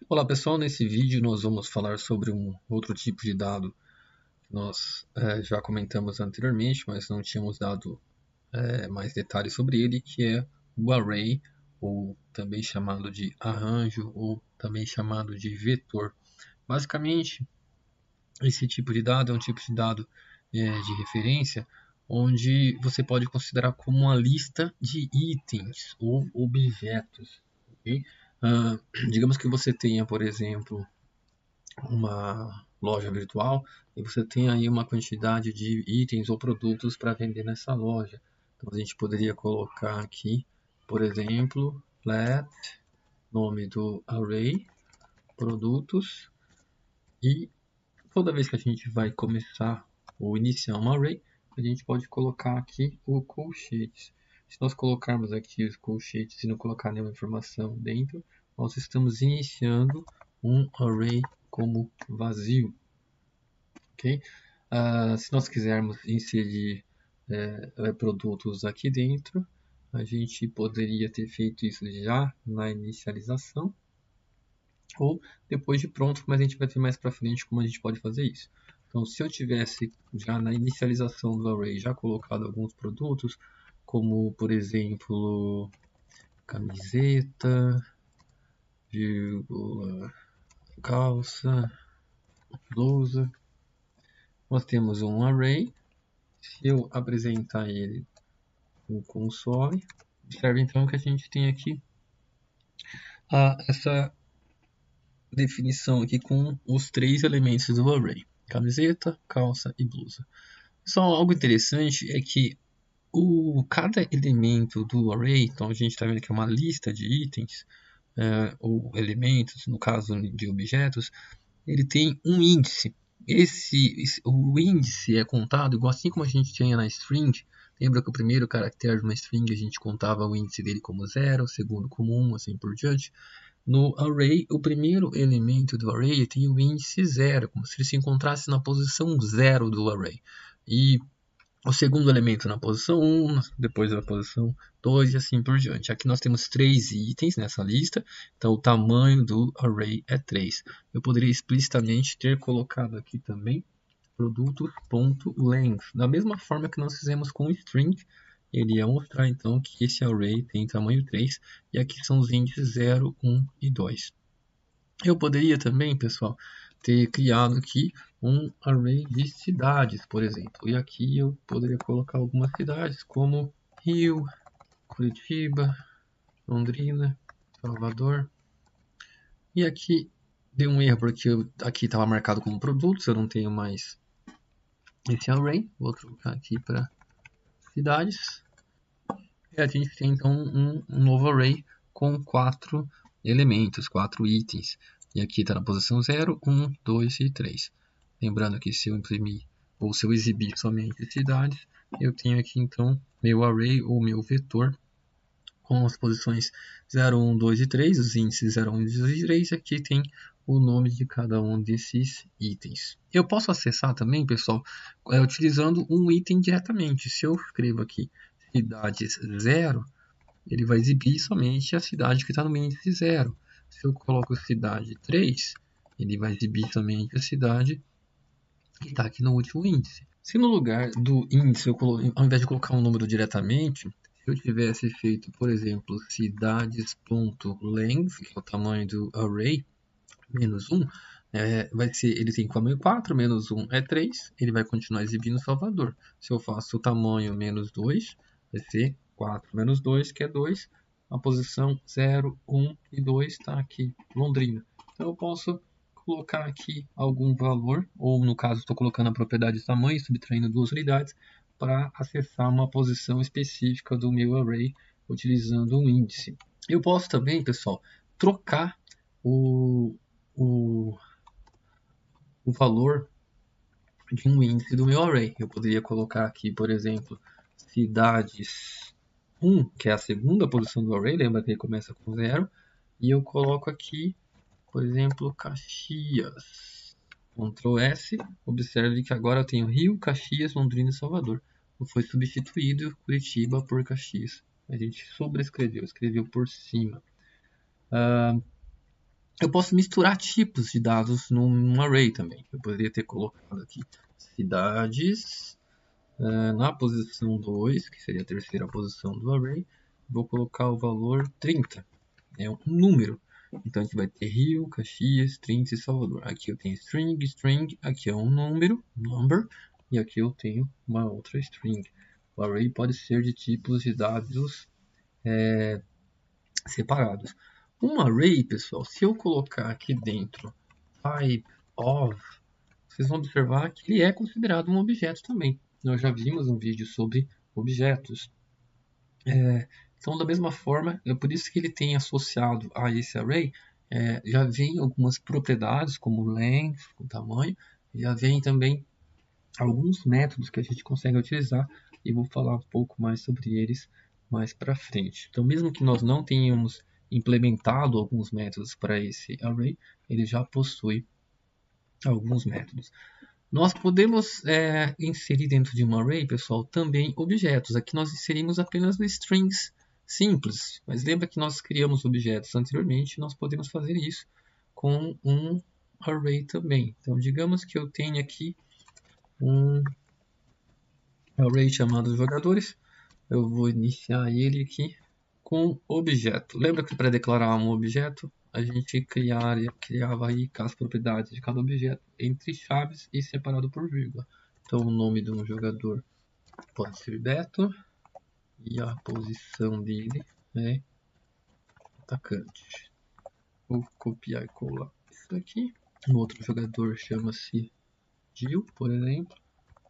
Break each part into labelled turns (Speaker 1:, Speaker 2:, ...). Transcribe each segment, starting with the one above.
Speaker 1: Olá pessoal, nesse vídeo nós vamos falar sobre um outro tipo de dado que nós já comentamos anteriormente, mas não tínhamos dado mais detalhes sobre ele, que é o array, ou também chamado de arranjo, ou também chamado de vetor. Basicamente, esse tipo de dado é um tipo de dado de referência, onde você pode considerar como uma lista de itens ou objetos. Okay? Digamos que você tenha, por exemplo, uma loja virtual e você tem aí uma quantidade de itens ou produtos para vender nessa loja. Então a gente poderia colocar aqui, por exemplo, let, nome do array, produtos, e toda vez que a gente vai começar ou iniciar um array, a gente pode colocar aqui o colchetes. Se nós colocarmos aqui os colchetes e não colocar nenhuma informação dentro, nós estamos iniciando um array como vazio. Ok? Se nós quisermos inserir produtos aqui dentro, a gente poderia ter feito isso já na inicialização ou depois de pronto, mas a gente vai ver mais para frente como a gente pode fazer isso. Então, se eu tivesse já na inicialização do array já colocado alguns produtos, como por exemplo camiseta, vírgula, calça, blusa, nós temos um array. Se eu apresentar ele no console, observe então que a gente tem aqui essa definição aqui com os três elementos do array: camiseta, calça e blusa. Só algo interessante é que cada elemento do array, então a gente está vendo que é uma lista de itens ou elementos, no caso de objetos, ele tem um índice. O índice é contado igual assim como a gente tinha na string. Lembra que o primeiro caractere de uma string a gente contava o índice dele como 0, o segundo como 1, assim por diante. No array, o primeiro elemento do array tem o índice 0, como se ele se encontrasse na posição 0 do array. E o segundo elemento na posição 1, depois na posição 2 e assim por diante. Aqui nós temos 3 itens nessa lista, então o tamanho do array é 3. Eu poderia explicitamente ter colocado aqui também produtos.length, da mesma forma que nós fizemos com o string. Ele ia mostrar então que esse array tem tamanho 3, e aqui são os índices 0, 1 e 2. Eu poderia também, pessoal, ter criado aqui um array de cidades, por exemplo. E aqui eu poderia colocar algumas cidades como Rio, Curitiba, Londrina, Salvador. E aqui deu um erro porque aqui estava marcado como produtos, eu não tenho mais esse array. Vou trocar aqui para cidades. E a gente tem então um novo array com 4 elementos, 4 itens. E aqui está na posição 0, 1, 2 e 3. Lembrando que se eu imprimir ou se eu exibir somente cidades, eu tenho aqui então meu array ou meu vetor com as posições 0, 1, 2 e 3, os índices 0, 1, 2 e 3. Aqui tem o nome de cada um desses itens. Eu posso acessar também, pessoal, utilizando um item diretamente. Se eu escrevo aqui cidades 0, ele vai exibir somente a cidade que está no índice 0. Se eu coloco cidade 3, ele vai exibir somente a cidade que está aqui no último índice. Se no lugar do índice, ao invés de colocar um número diretamente, se eu tivesse feito, por exemplo, cidades.length, que é o tamanho do array, menos 1, vai ser, ele tem tamanho 4, menos 1 é 3, ele vai continuar exibindo Salvador. Se eu faço o tamanho menos 2, vai ser 4 menos 2, que é 2. A posição 0, 1 e 2 está aqui, Londrina. Então eu posso colocar aqui algum valor, ou no caso estou colocando a propriedade de tamanho, subtraindo 2 unidades, para acessar uma posição específica do meu array utilizando um índice. Eu posso também, pessoal, trocar o valor de um índice do meu array. Eu poderia colocar aqui, por exemplo, cidades 1, que é a segunda posição do array, lembra que ele começa com 0, e eu coloco aqui, por exemplo, Caxias. Ctrl S, observe que agora eu tenho Rio, Caxias, Londrina e Salvador. Foi substituído Curitiba por Caxias. A gente sobrescreveu, escreveu por cima. Eu posso misturar tipos de dados num array também. Eu poderia ter colocado aqui cidades na posição 2, que seria a terceira posição do array. Vou colocar o valor 30, é um número. Então, a gente vai ter Rio, Caxias, 30 e Salvador. Aqui eu tenho string, aqui é um número, number, e aqui eu tenho uma outra string. O array pode ser de tipos de dados separados. Um array, pessoal, se eu colocar aqui dentro type of, vocês vão observar que ele é considerado um objeto também. Nós já vimos um vídeo sobre objetos. Então, da mesma forma, é por isso que ele tem associado a esse array, já vem algumas propriedades, como length, o tamanho, já vem também alguns métodos que a gente consegue utilizar, e vou falar um pouco mais sobre eles mais para frente. Então, mesmo que nós não tenhamos implementado alguns métodos para esse array, ele já possui alguns métodos. Nós podemos inserir dentro de um array, pessoal, também objetos. Aqui nós inserimos apenas strings simples, mas lembra que nós criamos objetos anteriormente, nós podemos fazer isso com um array também. Então, digamos que eu tenha aqui um array chamado jogadores, eu vou iniciar ele aqui com objeto. Lembra que para declarar um objeto, a gente criava aí as propriedades de cada objeto entre chaves e separado por vírgula. Então, o nome de um jogador pode ser Beto e a posição dele é atacante. Vou copiar e colar isso aqui. O outro jogador chama-se Gil, por exemplo.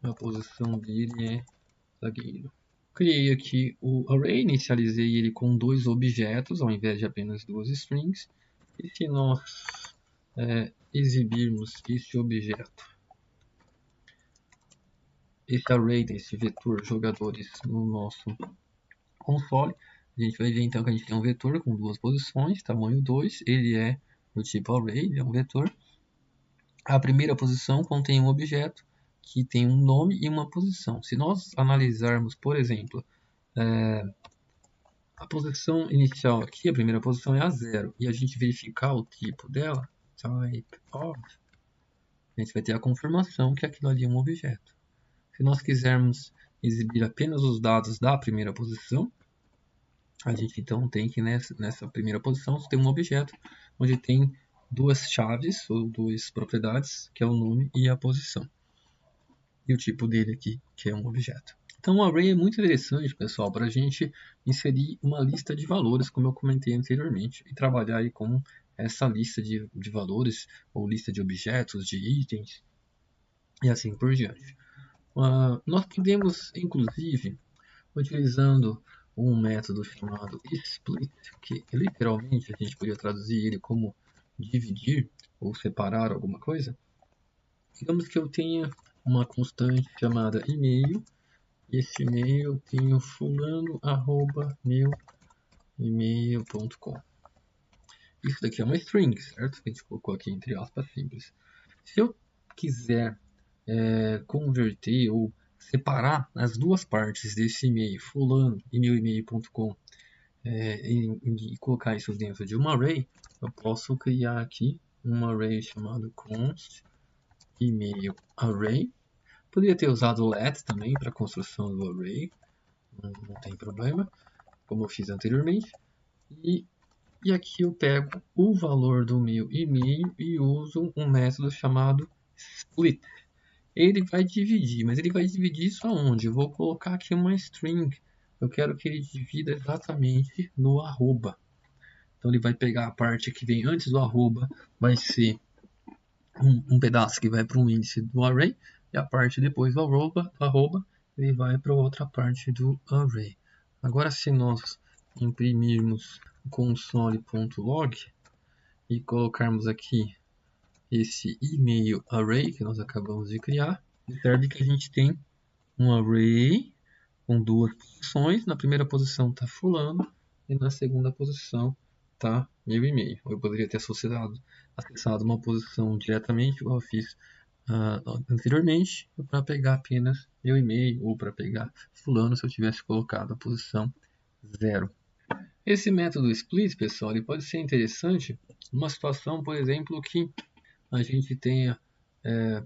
Speaker 1: A posição dele é zagueiro. Criei aqui o array, inicializei ele com 2 objetos ao invés de apenas 2 strings. E se nós exibirmos este objeto, esse array desse vetor jogadores no nosso console, a gente vai ver então que a gente tem um vetor com 2 posições, tamanho 2, ele é do tipo array, ele é um vetor. A primeira posição contém um objeto que tem um nome e uma posição. Se nós analisarmos, por exemplo, a posição inicial aqui, a primeira posição é a 0, e a gente verificar o tipo dela, type of, a gente vai ter a confirmação que aquilo ali é um objeto. Se nós quisermos exibir apenas os dados da primeira posição, a gente então tem que nessa primeira posição ter um objeto onde tem 2 chaves ou 2 propriedades, que é o nome e a posição. E o tipo dele aqui, que é um objeto. Então, o array é muito interessante, pessoal, para a gente inserir uma lista de valores, como eu comentei anteriormente, e trabalhar aí com essa lista de valores, ou lista de objetos, de itens, e assim por diante. Nós podemos, inclusive, utilizando um método chamado split, que literalmente a gente poderia traduzir ele como dividir ou separar alguma coisa. Digamos que eu tenha uma constante chamada e-mail, e esse e-mail eu tenho fulano@meu-email.com. Isso daqui é uma string, certo? Que a gente colocou aqui entre aspas simples. Se eu quiser converter ou separar as duas partes desse e-mail, fulano e meu e-mail.com, e colocar isso dentro de um array, eu posso criar aqui um array chamado const email array. Poderia ter usado let também para a construção do array, não tem problema, como eu fiz anteriormente. E aqui eu pego o valor do meu e-mail e uso um método chamado split. Ele vai dividir, mas ele vai dividir isso aonde? Eu vou colocar aqui uma string. Eu quero que ele divida exatamente no arroba. Então ele vai pegar a parte que vem antes do arroba, vai ser um pedaço que vai para um índice do array, e a parte depois do arroba ele vai para outra parte do array. Agora, se nós imprimirmos o console.log e colocarmos aqui esse email array que nós acabamos de criar, observe que a gente tem um array com 2 posições. Na primeira posição está fulano e na segunda posição está meu e-mail. Eu poderia ter acessado uma posição diretamente, igual eu fiz anteriormente, para pegar apenas meu e-mail ou para pegar fulano se eu tivesse colocado a posição 0. Esse método split, pessoal, ele pode ser interessante numa situação, por exemplo, que a gente tenha,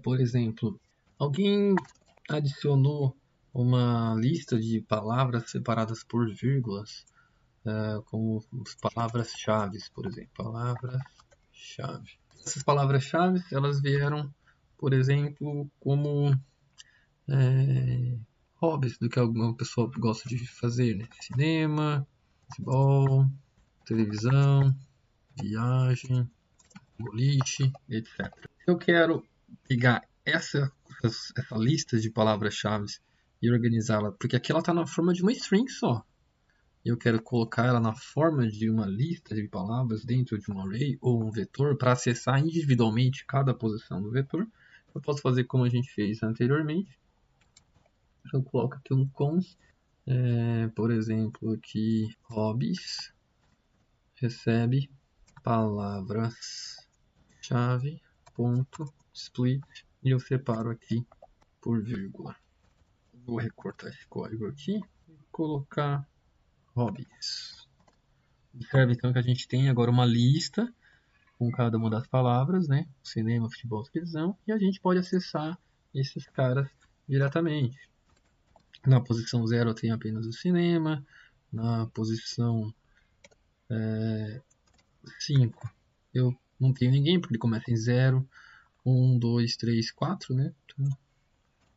Speaker 1: por exemplo, alguém adicionou uma lista de palavras separadas por vírgulas, como palavras-chave, por exemplo, palavras-chave. Essas palavras-chave, elas vieram, por exemplo, como hobbies do que alguma pessoa gosta de fazer, né? Cinema, futebol, televisão, viagem, boliche, etc. Se eu quero pegar essa lista de palavras-chave e organizá-la, porque aqui ela está na forma de uma string só. Eu quero colocar ela na forma de uma lista de palavras dentro de um array ou um vetor para acessar individualmente cada posição do vetor. Eu posso fazer como a gente fez anteriormente. Eu coloco aqui um const, por exemplo, aqui hobbies recebe palavras-chave ponto split e eu separo aqui por vírgula. Vou recortar esse código aqui e colocar hobbies. Observe então que a gente tem agora uma lista com cada uma das palavras, né? Cinema, futebol, televisão, e a gente pode acessar esses caras diretamente. Na posição 0 eu tenho apenas o cinema, na posição 5 eu não tenho ninguém, porque ele começa em 0, 1, 2, 3, 4, né? Então,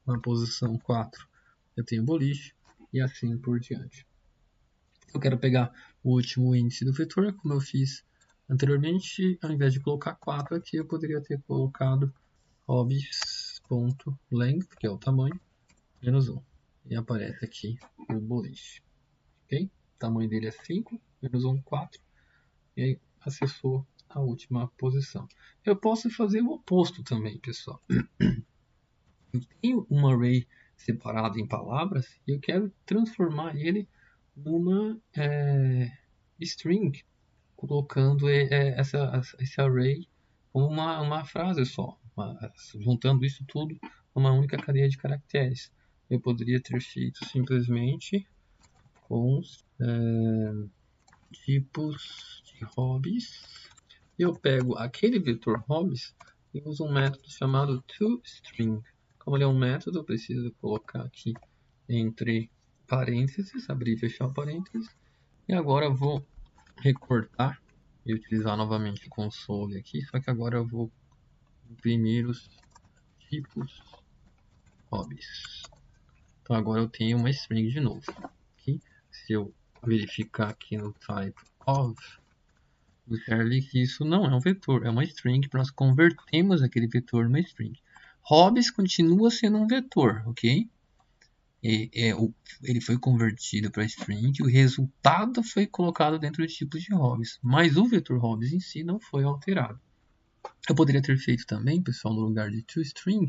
Speaker 1: na posição 4 eu tenho boliche, e assim por diante. Eu quero pegar o último índice do vetor, como eu fiz anteriormente, ao invés de colocar 4 aqui, eu poderia ter colocado hobbies.length, que é o tamanho, menos 1. E aparece aqui o boliche. Ok? O tamanho dele é 5, menos 1, 4. E aí acessou a última posição. Eu posso fazer o oposto também, pessoal. Eu tenho um array separado em palavras e eu quero transformar ele numa string, colocando esse array como uma frase só, juntando isso tudo numa única cadeia de caracteres. Eu poderia ter feito simplesmente com tipos de hobbies. Eu pego aquele vetor hobbies e uso um método chamado toString. Como ele é um método, eu preciso colocar aqui entre parênteses, abrir e fechar o parênteses. E agora eu vou recortar e utilizar novamente o console aqui, só que agora eu vou imprimir os tipos hobbies. Então agora eu tenho uma string de novo. Aqui, se eu verificar aqui no type of, observe que isso não é um vetor, é uma string, nós convertemos aquele vetor numa string. Hobbies continua sendo um vetor, ok? Ele foi convertido para string, o resultado foi colocado dentro de tipos de hobbies, mas o vetor hobbies em si não foi alterado. Eu poderia ter feito também, pessoal, no lugar de toString,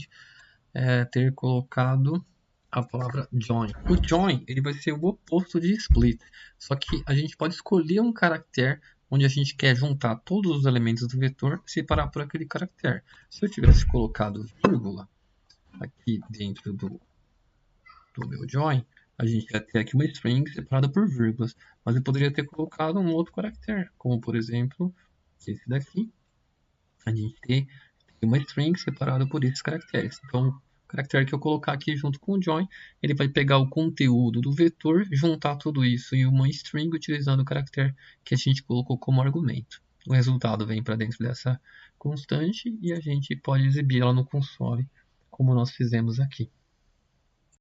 Speaker 1: ter colocado a palavra join. O join ele vai ser o oposto de split, só que a gente pode escolher um caractere onde a gente quer juntar todos os elementos do vetor e separar por aquele caractere. Se eu tivesse colocado vírgula aqui dentro do meu join, a gente ia ter aqui uma string separada por vírgulas, mas eu poderia ter colocado um outro caractere, como por exemplo esse daqui. A gente tem uma string separada por esses caracteres. Então, o caractere que eu colocar aqui junto com o join, ele vai pegar o conteúdo do vetor, juntar tudo isso em uma string utilizando o caractere que a gente colocou como argumento. O resultado vem para dentro dessa constante e a gente pode exibir ela no console, como nós fizemos aqui.